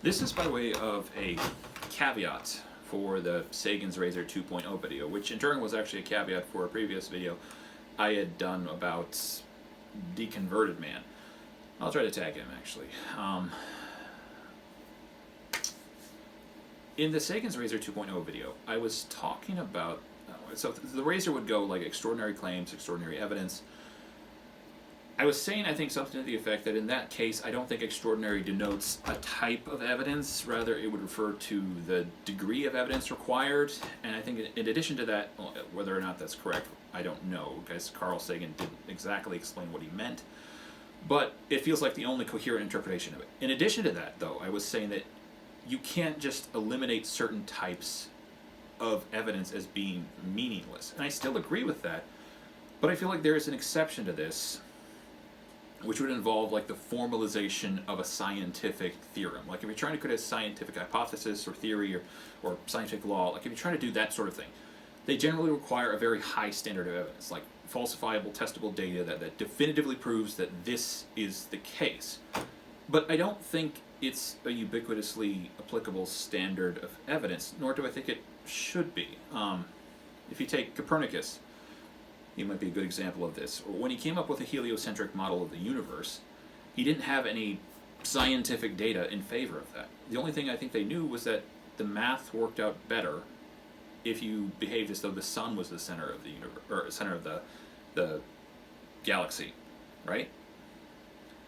This is by way of a caveat for the Sagan's Razor 2.0 video, which in turn was actually a caveat for a previous video I had done about Deconverted Man. I'll try to tag him, actually. In the Sagan's Razor 2.0 video, I was talking about... so the Razor would go like extraordinary claims, extraordinary evidence. I was saying, I think, something to the effect that in that case, I don't think extraordinary denotes a type of evidence. Rather, it would refer to the degree of evidence required. And I think in addition to that, whether or not that's correct, I don't know, because Carl Sagan didn't exactly explain what he meant. But it feels like the only coherent interpretation of it. In addition to that, though, I was saying that you can't just eliminate certain types of evidence as being meaningless. And I still agree with that, but I feel like there is an exception to this, which would involve like the formalization of a scientific theorem. Like if you're trying to create a scientific hypothesis or theory or scientific law, like if you're trying to do that sort of thing, they generally require a very high standard of evidence, like falsifiable, testable data that definitively proves that this is the case. But I don't think it's a ubiquitously applicable standard of evidence, nor do I think it should be. If you take Copernicus, he might be a good example of this. When he came up with a heliocentric model of the universe, he didn't have any scientific data in favor of that. The only thing I think they knew was that the math worked out better if you behaved as though the sun was the center of the universe, or center of the galaxy, right?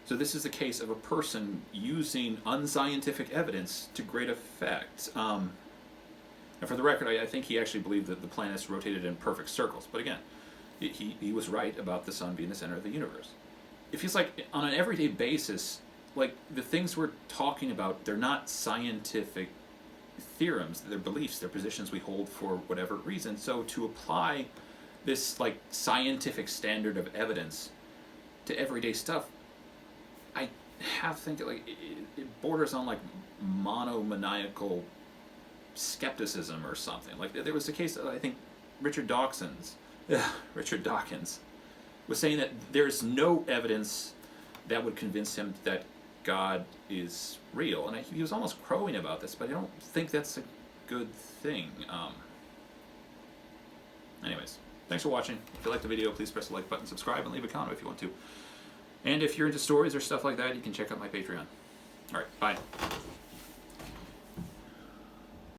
So this is the case of a person using unscientific evidence to great effect. And for the record, I think he actually believed that the planets rotated in perfect circles. But again, he was right about the sun being the center of the universe. It feels like on an everyday basis, like the things we're talking about, they're not scientific theorems, they're beliefs, they're positions we hold for whatever reason. So to apply this like scientific standard of evidence to everyday stuff, I have to think like it borders on like monomaniacal skepticism or something. Like there was a case that I think Richard Dawkins was saying that there's no evidence that would convince him that God is real, and he was almost crowing about this, but I don't think that's a good thing. Anyways, thanks for watching. If you liked the video, please press the like button, subscribe, and leave a comment if you want to. And if you're into stories or stuff like that, you can check out my Patreon. Alright, bye.